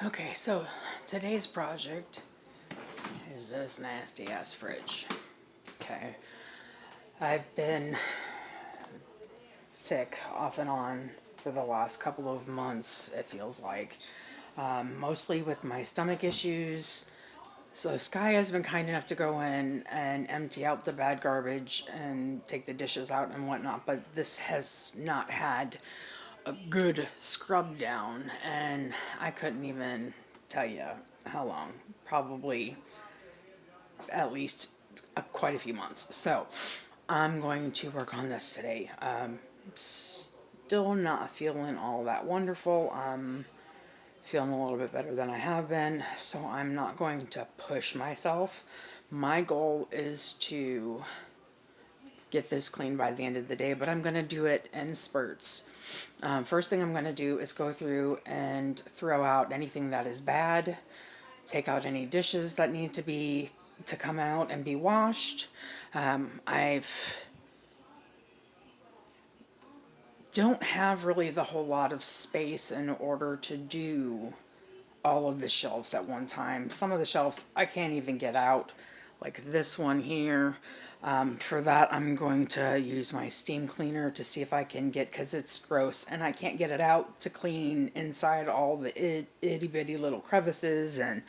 Okay, so today's project is this nasty ass fridge. Okay, I've been sick off and on for the last couple of months, it feels like. Mostly with my stomach issues. So Sky has been kind enough to go in and empty out the bad garbage and take the dishes out and whatnot, but this has not had a good scrub down, and I couldn't even tell you how long. Probably at least quite a few months. So I'm going to work on this today. Still not feeling all that wonderful. I'm feeling a little bit better than I have been, so I'm not going to push myself. My goal is to get this clean by the end of the day, but I'm going to do it in spurts. First thing I'm going to do is go through and throw out anything that is bad, take out any dishes that need to come out and be washed. I've don't have really the whole lot of space in order to do all of the shelves at one time. Some of the shelves I can't even get out, like this one here. For that, I'm going to use my steam cleaner to see if I can get, because it's gross and I can't get it out to clean inside all the itty bitty little crevices and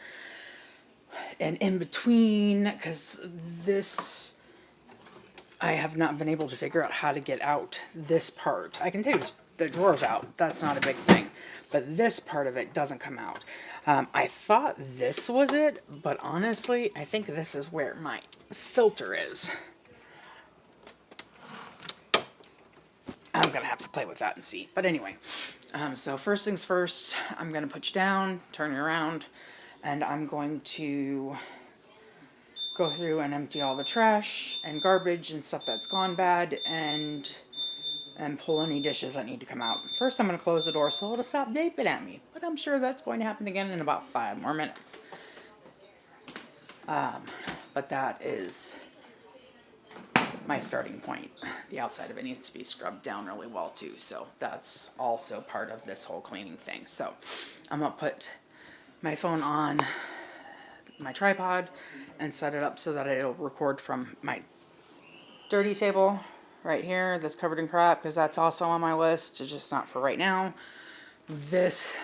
in between, because this, I have not been able to figure out how to get out this part. I can take the drawers out, that's not a big thing, but this part of it doesn't come out. I thought this was it, but honestly, I think this is where my filter is. I'm gonna have to play with that and see. But anyway, so first things first, I'm gonna put you down, turn you around, and I'm going to go through and empty all the trash and garbage and stuff that's gone bad, and pull any dishes that need to come out. First, I'm going to close the door so it'll stop beeping at me, but I'm sure that's going to happen again in about 5 more minutes. But that is my starting point. The outside of it needs to be scrubbed down really well too, so that's also part of this whole cleaning thing. So I'm going to put my phone on my tripod and set it up so that it'll record from my dirty table right here that's covered in crap, because that's also on my list. It's just not for right now. This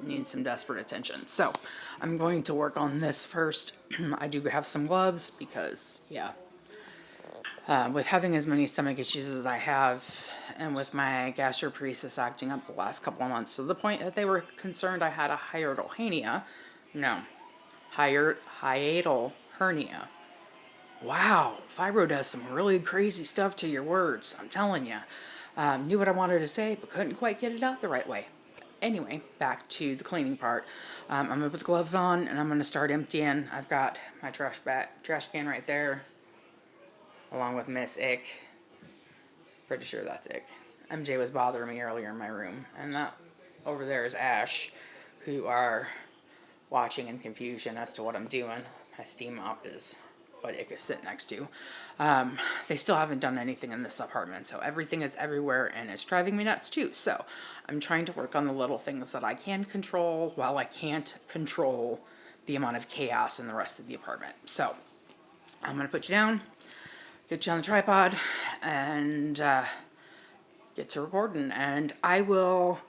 needs some desperate attention, so I'm going to work on this first. I do have some gloves because, yeah, with having as many stomach issues as I have, and with my gastroparesis acting up the last couple of months, to the point that they were concerned I had a hiatal hernia. No, hiatal hernia. Wow, fibro does some really crazy stuff to your words, I'm telling you. Knew what I wanted to say, but couldn't quite get it out the right way. Anyway, back to the cleaning part. I'm going to put the gloves on, and I'm going to start emptying. I've got my trash can right there, along with Miss Ick. Pretty sure that's Ick. MJ was bothering me earlier in my room, and that over there is Ash, who are watching in confusion as to what I'm doing. My steam mop is what Ick is sitting next to. They still haven't done anything in this apartment, so everything is everywhere, and it's driving me nuts too. So I'm trying to work on the little things that I can control while I can't control the amount of chaos in the rest of the apartment. So I'm going to put you down, get you on the tripod, and get to recording. And I will,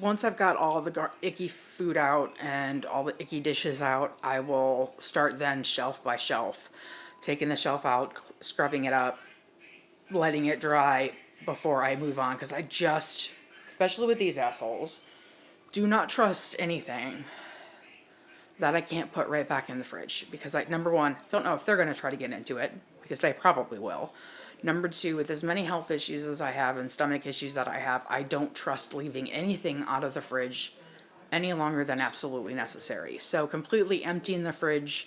once I've got all the icky food out and all the icky dishes out, I will start then shelf by shelf, taking the shelf out, scrubbing it up, letting it dry before I move on, because I just, especially with these assholes, do not trust anything that I can't put right back in the fridge, because I, number one, don't know if they're going to try to get into it, because they probably will. Number two, with as many health issues as I have and stomach issues that I have, I don't trust leaving anything out of the fridge any longer than absolutely necessary. So completely emptying the fridge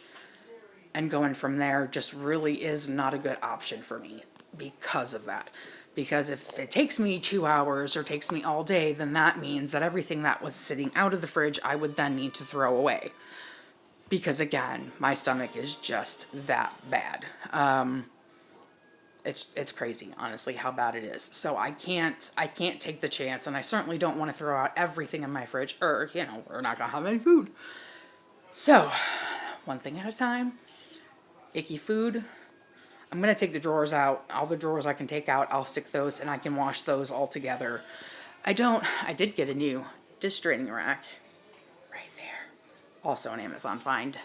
and going from there just really is not a good option for me because of that. Because if it takes me 2 hours or takes me all day, then that means that everything that was sitting out of the fridge I would then need to throw away. Because again, my stomach is just that bad. It's crazy, honestly, how bad it is. So I can't take the chance, and I certainly don't want to throw out everything in my fridge, or we're not gonna have any food. So one thing at a time. Icky food. I'm gonna take the drawers out. All the drawers I can take out, I'll stick those, and I can wash those all together. I did get a new dish draining rack right there. Also an Amazon find.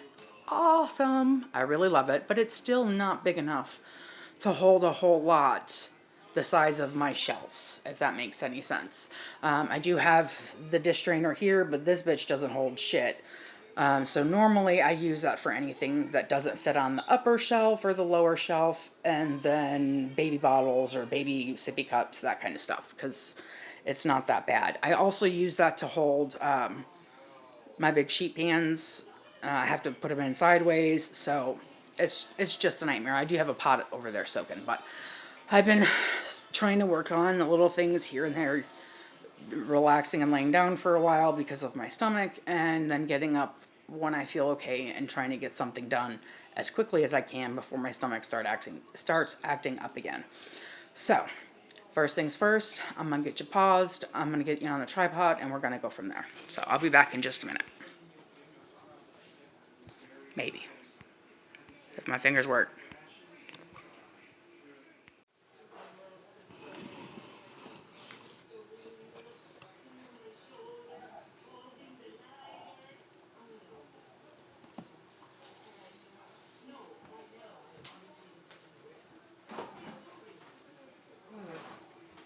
Awesome. I really love it, but it's still not big enough to hold a whole lot the size of my shelves, if that makes any sense. I do have the dish drainer here, but this bitch doesn't hold shit. So normally I use that for anything that doesn't fit on the upper shelf or the lower shelf, and then baby bottles or baby sippy cups, that kind of stuff, because it's not that bad. I also use that to hold my big sheet pans. I have to put them in sideways, so it's just a nightmare. I do have a pot over there soaking, but I've been trying to work on the little things here and there, relaxing and laying down for a while because of my stomach, and then getting up when I feel okay and trying to get something done as quickly as I can before my stomach starts acting up again. So, first things first, I'm going to get you paused, I'm going to get you on the tripod, and we're going to go from there. So I'll be back in just a minute. Maybe. If my fingers work.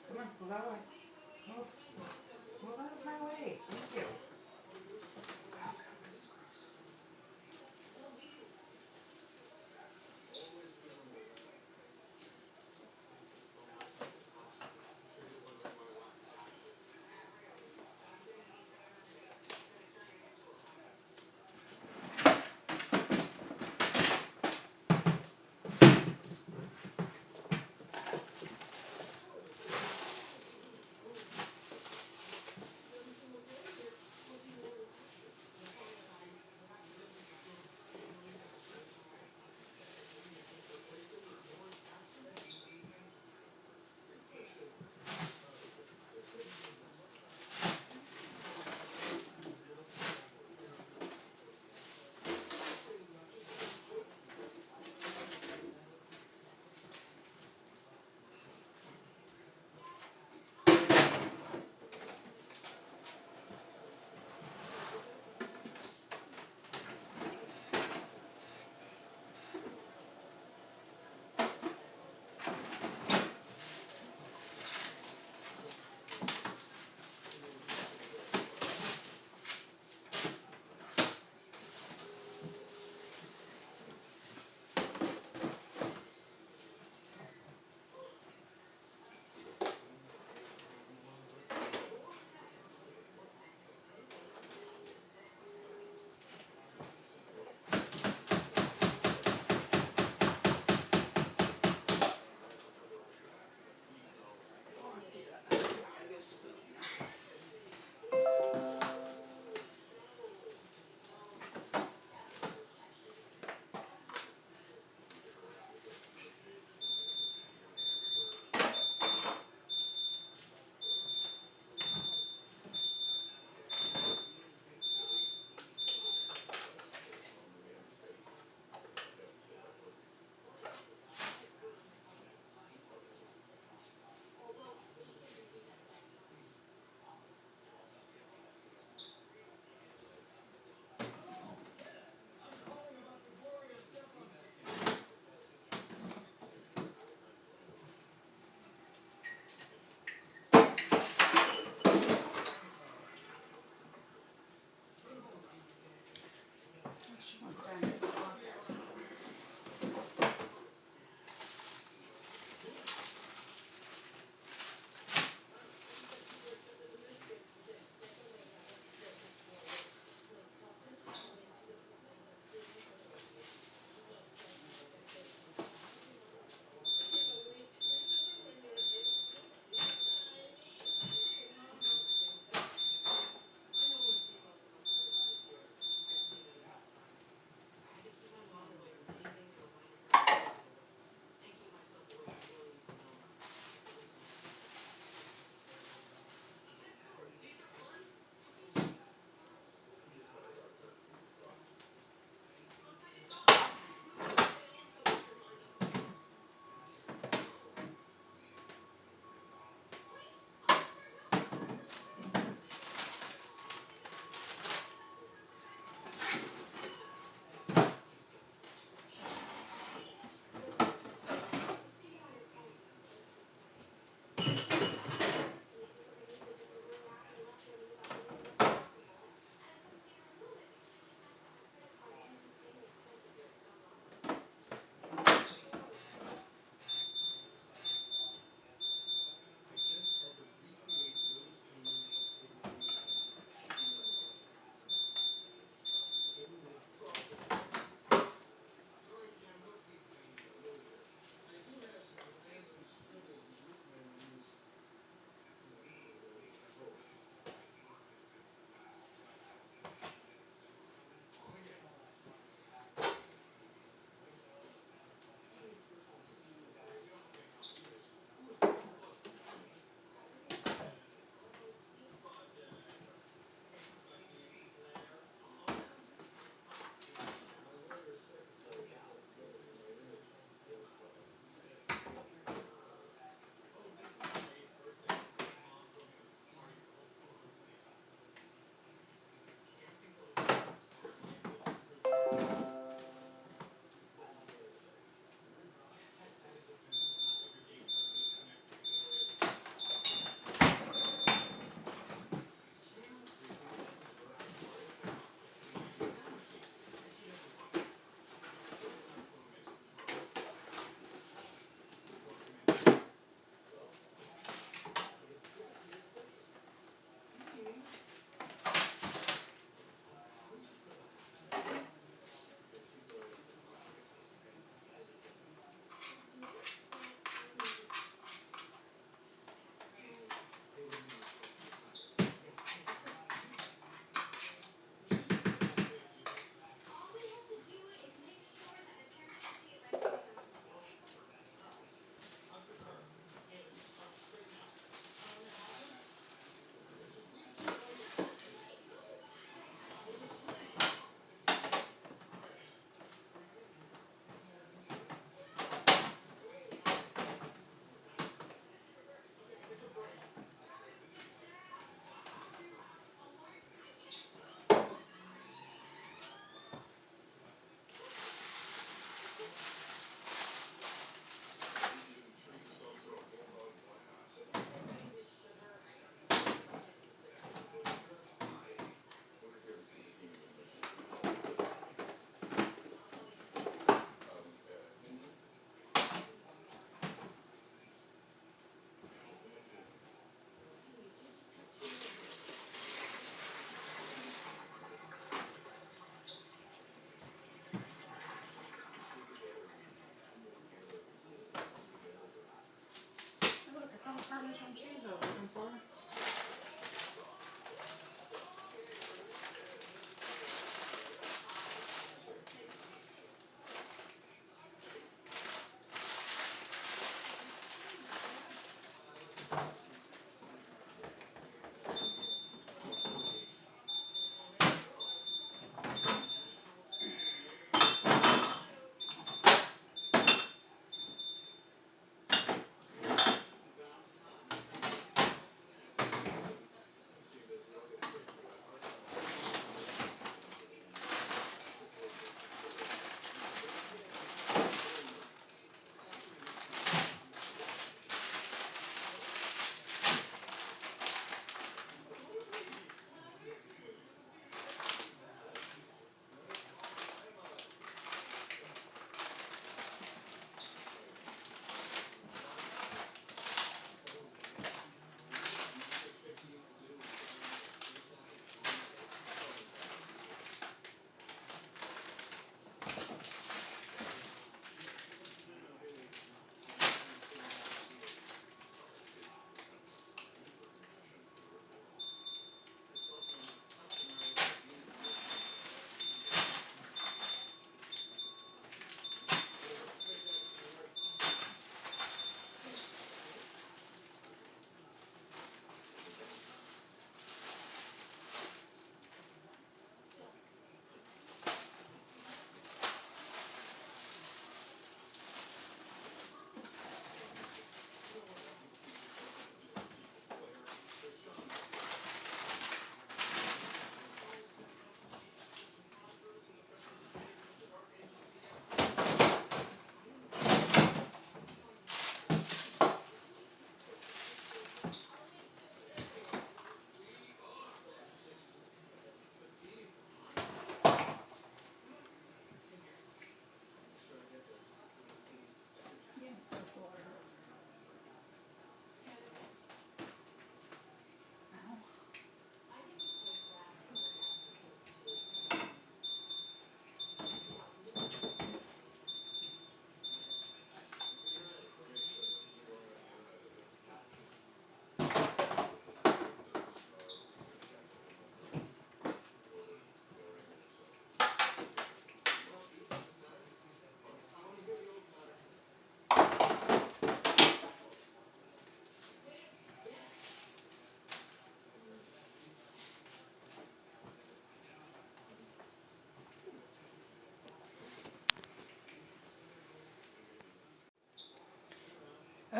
Come on, move out of the way. Move out of my way. Thank you.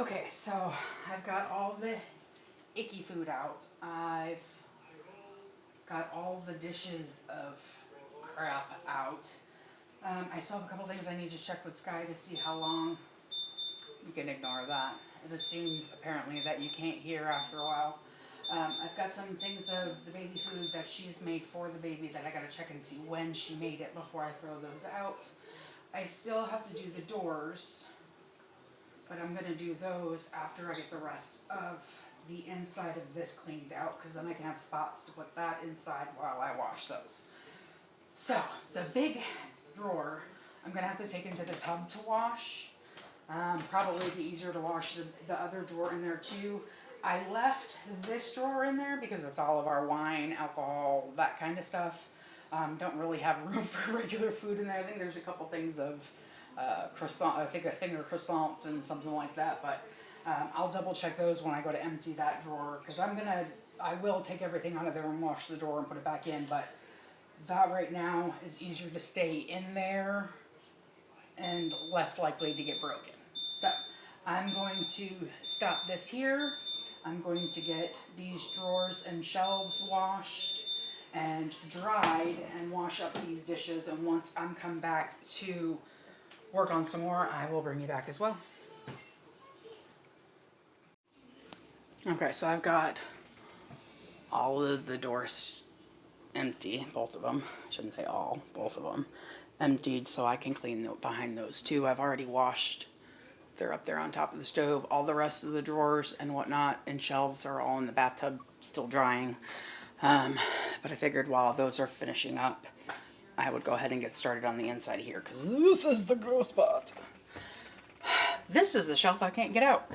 Okay, so I've got all the icky food out. I've got all the dishes of crap out. I still have a couple things I need to check with Sky to see how long. You can ignore that. It assumes apparently that you can't hear after a while. I've got some things of the baby food that she's made for the baby that I gotta check and see when she made it before I throw those out. I still have to do the doors, but I'm gonna do those after I get the rest of the inside of this cleaned out, because then I can have spots to put that inside while I wash those. So, the big drawer, I'm gonna have to take into the tub to wash. Probably be easier to wash the other drawer in there too. I left this drawer in there because it's all of our wine, alcohol, that kind of stuff. Don't really have room for regular food in there. I think there's a couple things of croissant. I think of croissants and something like that. But I'll double check those when I go to empty that drawer, because I will take everything out of there and wash the drawer and put it back in. But that right now is easier to stay in there and less likely to get broken. So I'm going to stop this here. I'm going to get these drawers and shelves washed and dried and wash up these dishes. And once I'm come back to work on some more, I will bring you back as well. Okay, so I've got all of the doors empty, both of them. I shouldn't say all, both of them emptied, so I can clean behind those too. I've already washed. They're up there on top of the stove. All the rest of the drawers and whatnot and shelves are all in the bathtub, still drying. But I figured while those are finishing up, I would go ahead and get started on the inside here, because this is the gross spot. This is the shelf I can't get out.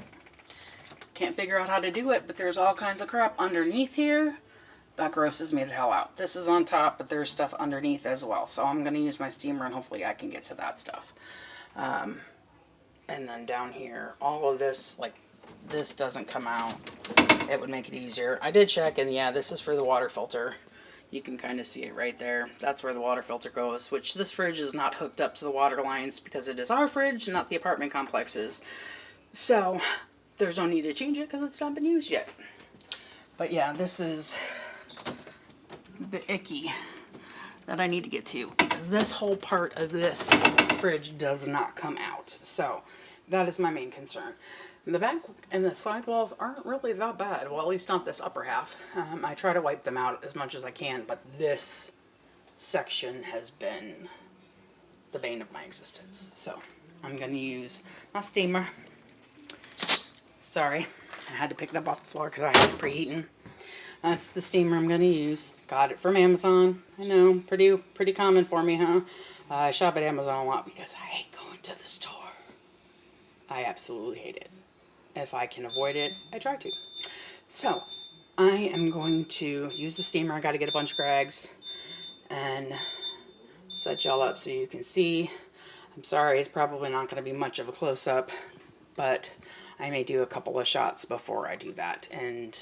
Can't figure out how to do it, but there's all kinds of crap underneath here. That grosses me the hell out. This is on top, but there's stuff underneath as well. So I'm going to use my steamer and hopefully I can get to that stuff. And then down here, all of this, like, this doesn't come out. It would make it easier. I did check, and yeah, this is for the water filter. You can kind of see it right there. That's where the water filter goes, which this fridge is not hooked up to the water lines because it is our fridge, not the apartment complex's. So there's no need to change it because it's not been used yet. But yeah, this is the icky that I need to get to, because this whole part of this fridge does not come out. So that is my main concern. The back and the side walls aren't really that bad. Well, at least not this upper half. I try to wipe them out as much as I can, but this section has been the bane of my existence. So I'm going to use my steamer. Sorry, I had to pick it up off the floor because I had it preheating. That's the steamer I'm going to use. Got it from Amazon. I know, pretty common for me, huh? I shop at Amazon a lot because I hate going to the store. I absolutely hate it. If I can avoid it, I try to. So, I am going to use the steamer. I got to get a bunch of rags and set y'all up so you can see. I'm sorry, it's probably not going to be much of a close-up, but I may do a couple of shots before I do that and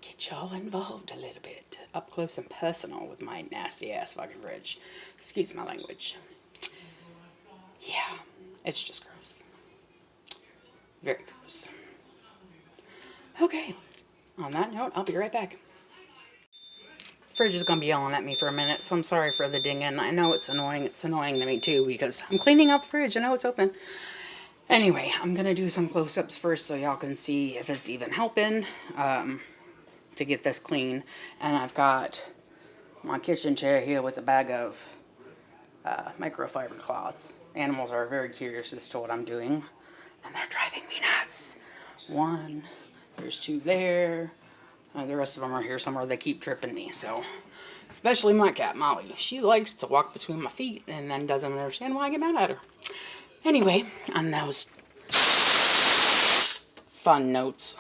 get y'all involved a little bit, up close and personal with my nasty ass fucking fridge. Excuse my language. Yeah, it's just gross. Very gross. Okay, on that note, I'll be right back. Fridge is going to be yelling at me for a minute, so I'm sorry for the dinging. I know it's annoying. It's annoying to me too because I'm cleaning out the fridge. I know it's open. Anyway, I'm going to do some close-ups first so y'all can see if it's even helping to get this clean. And I've got my kitchen chair here with a bag of microfiber cloths. Animals are very curious as to what I'm doing, and they're driving me nuts. One, there's two there. The rest of them are here somewhere. They keep tripping me. So, especially my cat, Molly. She likes to walk between my feet and then doesn't understand why I get mad at her. Anyway, on those fun notes.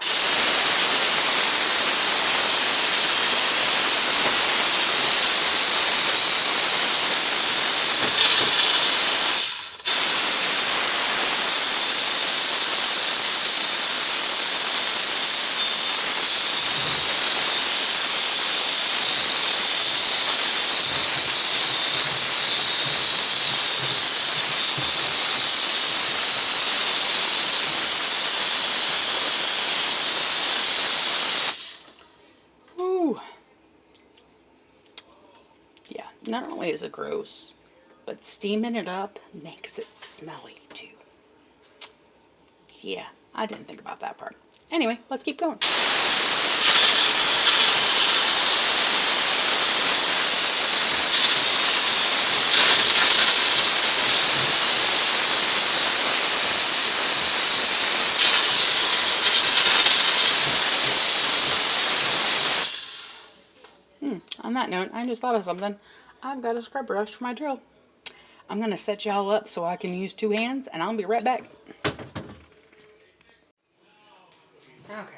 Not only is it gross, but steaming it up makes it smelly too. Yeah, I didn't think about that part. Anyway, let's keep going. On that note, I just thought of something. I've got a scrub brush for my drill. I'm going to set y'all up so I can use 2 hands, and I'll be right back. Okay.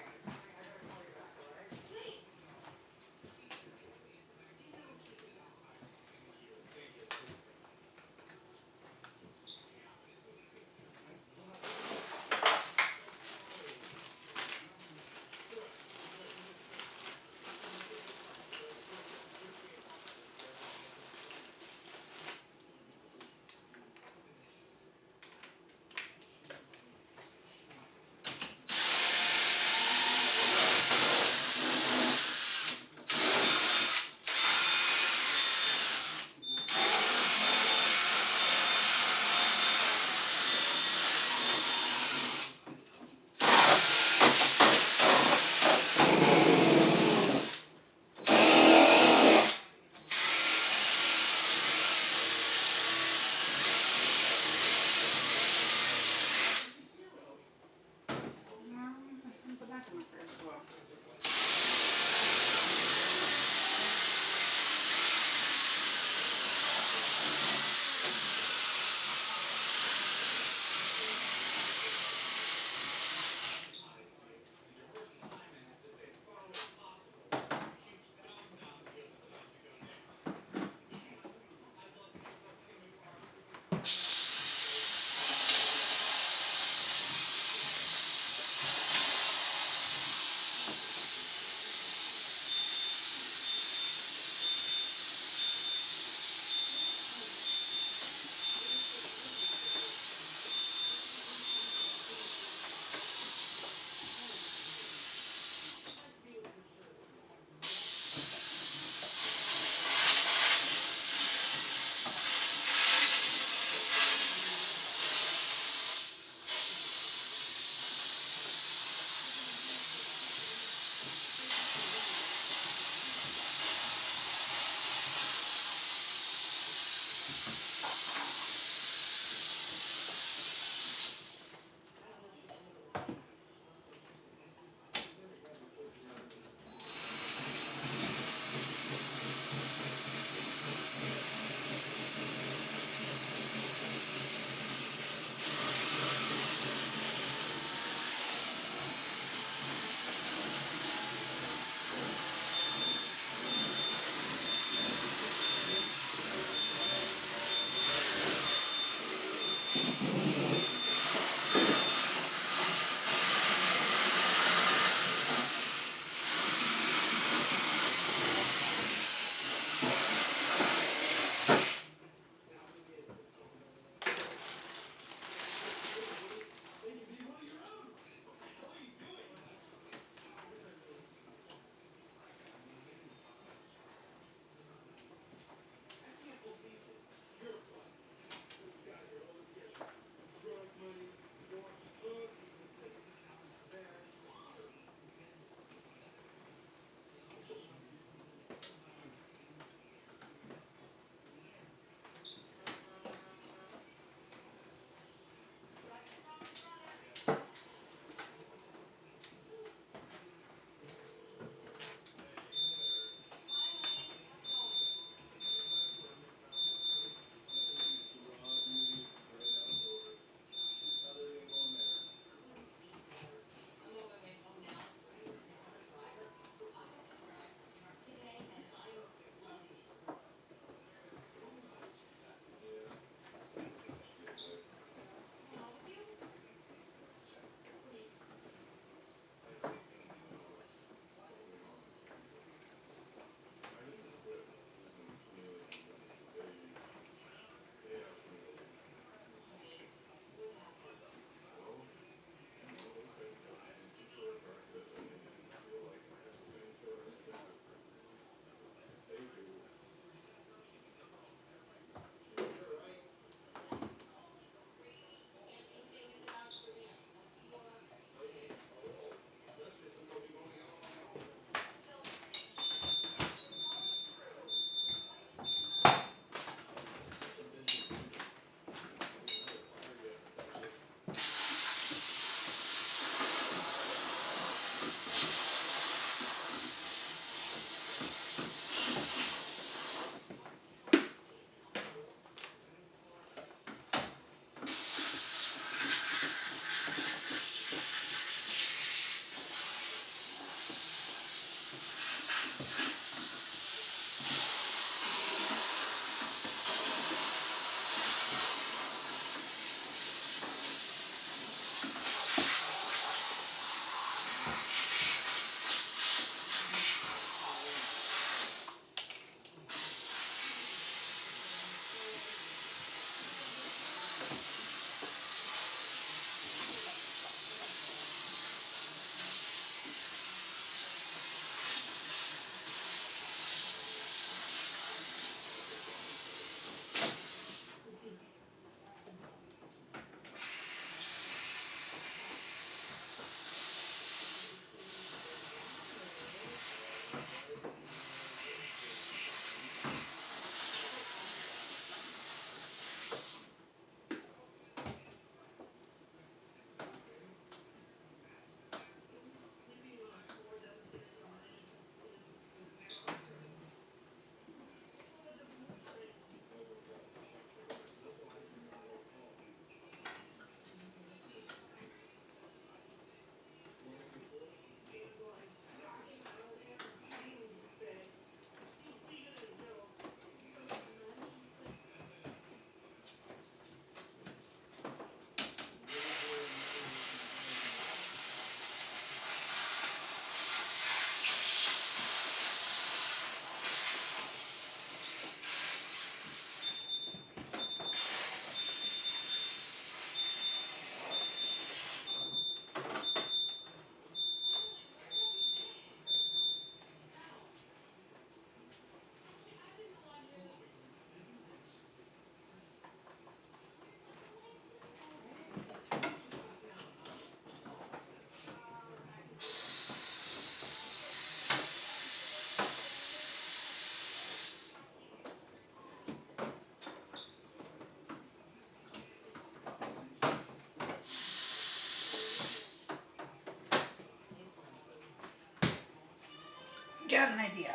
an idea.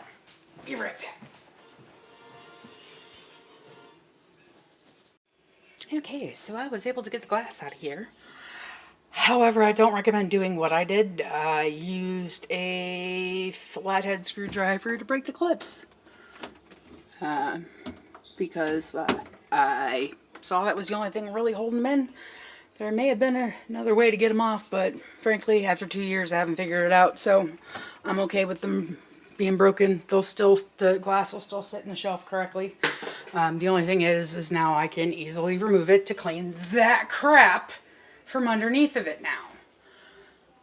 Be right back. Okay, so I was able to get the glass out of here. However, I don't recommend doing what I did. I used a flathead screwdriver to break the clips. Because I saw that was the only thing really holding them in. There may have been another way to get them off, but frankly, after 2 years, I haven't figured it out. So I'm okay with them being broken. The glass will still sit in the shelf correctly. The only thing is now I can easily remove it to clean that crap from underneath of it now.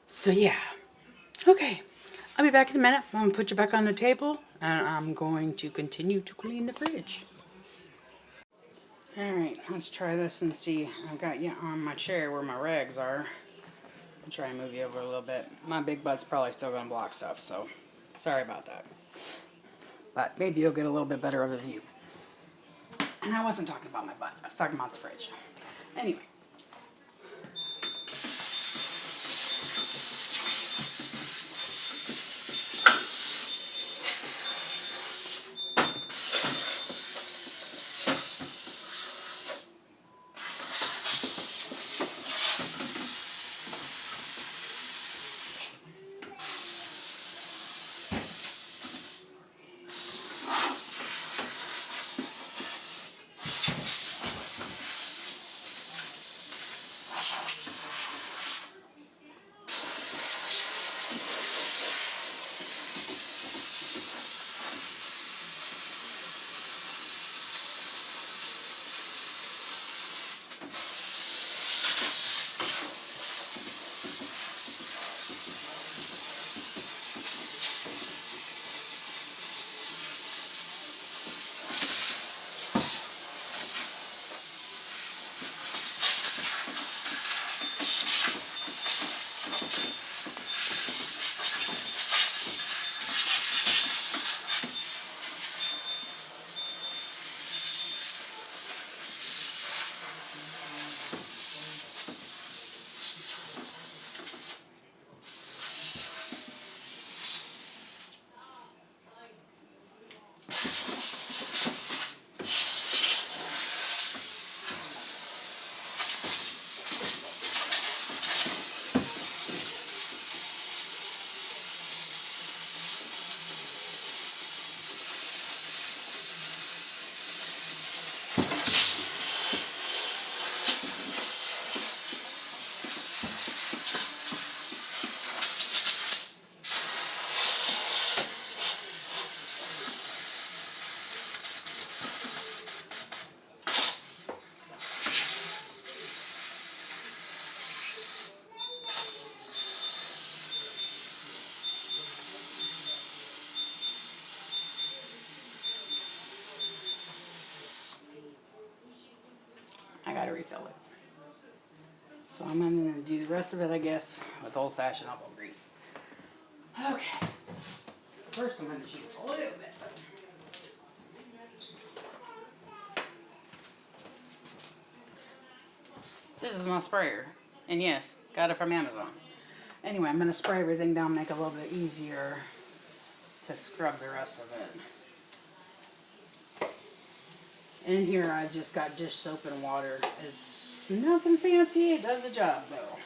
So yeah. Okay. I'll be back in a minute. I'm going to put you back on the table, and I'm going to continue to clean the fridge. Alright, let's try this and see. I've got you on my chair where my rags are. I'll try and move you over a little bit. My big butt's probably still going to block stuff, so sorry about that. But maybe you'll get a little bit better of a view. And I wasn't talking about my butt. I was talking about the fridge. Anyway. I gotta refill it. So I'm gonna do the rest of it, I guess, with old-fashioned elbow grease. Okay. First I'm gonna shoot a little bit. This is my sprayer. And yes, got it from Amazon. Anyway, I'm gonna spray everything down, make it a little bit easier to scrub the rest of it. In here I've just got dish soap and water. It's nothing fancy, it does the job though.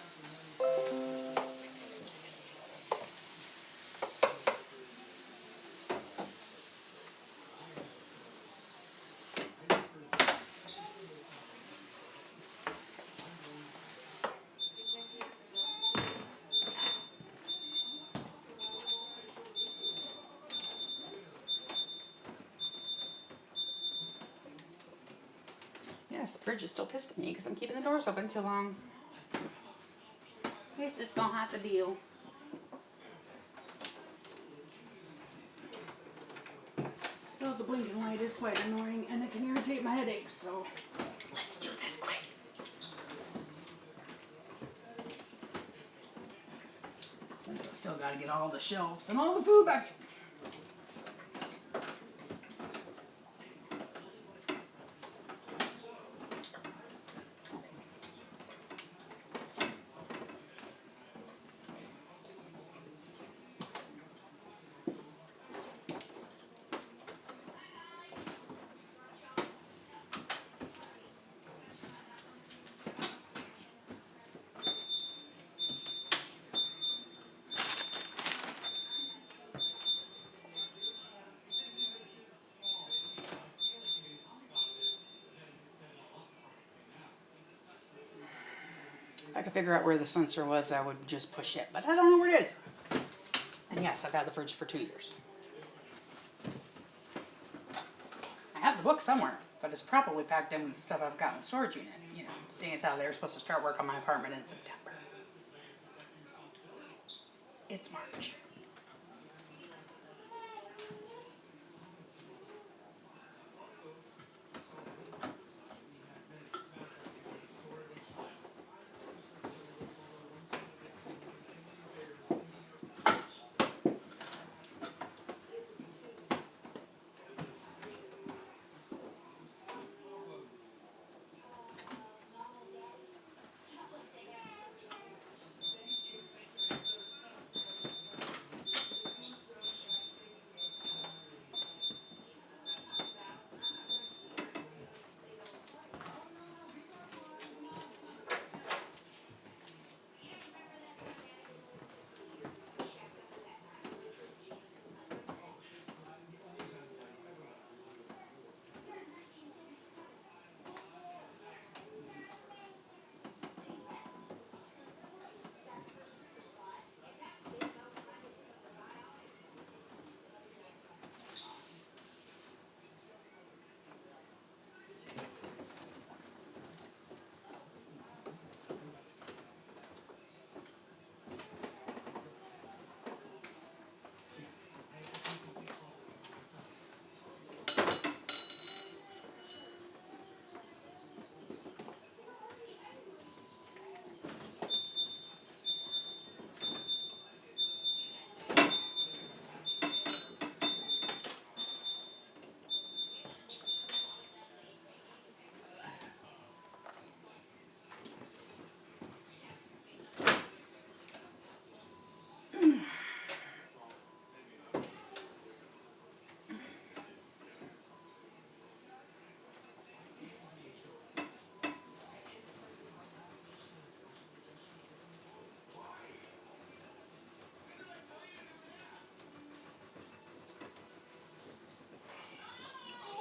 Yes, the fridge is still pissed at me because I'm keeping the doors open too long. It's just gonna have to deal. Oh, the blinking light is quite annoying and it can irritate my headaches, so let's do this quick. Since I still gotta get all the shelves and all the food back in. I could figure out where the sensor was, I would just push it, but I don't know where it is. And yes, I've had the fridge for 2 years. I have the book somewhere, but it's probably packed in with the stuff I've got in the storage unit, you know, seeing as how they were supposed to start work on my apartment in September. It's March.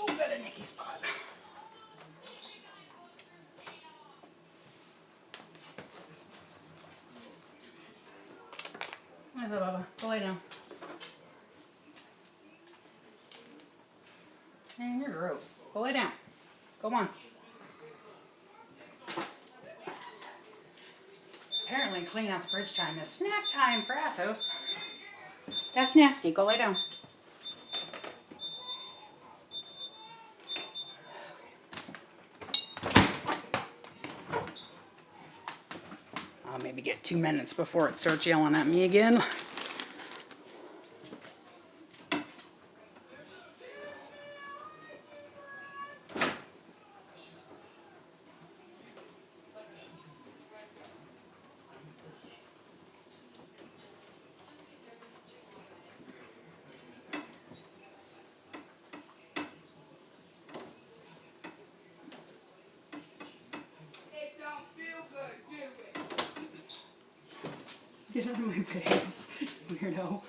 Got a nicky spot. What's up, Bubba? Go lay down. Man, you're gross. Go lay down. Come on. Apparently, cleaning out the fridge time is snack time for Athos. That's nasty. Go lay down. I'll maybe get 2 minutes before it starts yelling at me again. Get out of my face, weirdo.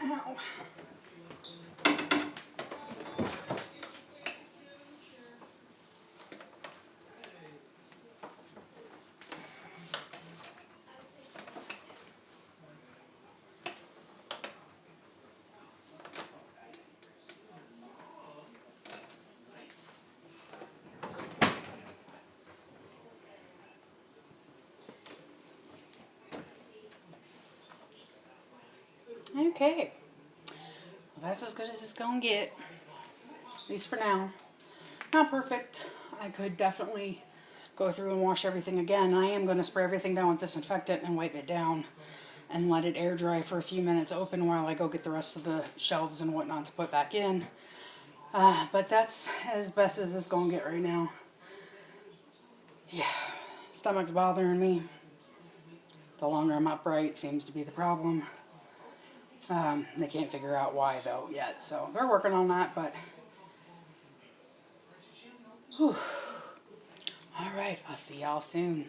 Ow. Okay. Well, that's as good as it's gonna get. At least for now. Not perfect. I could definitely go through and wash everything again. I am going to spray everything down with disinfectant and wipe it down and let it air dry for a few minutes open while I go get the rest of the shelves and whatnot to put back in. But that's as best as it's going to get right now. Yeah, stomach's bothering me. The longer I'm upright seems to be the problem. They can't figure out why though yet, so they're working on that, but whew. All right, I'll see y'all soon.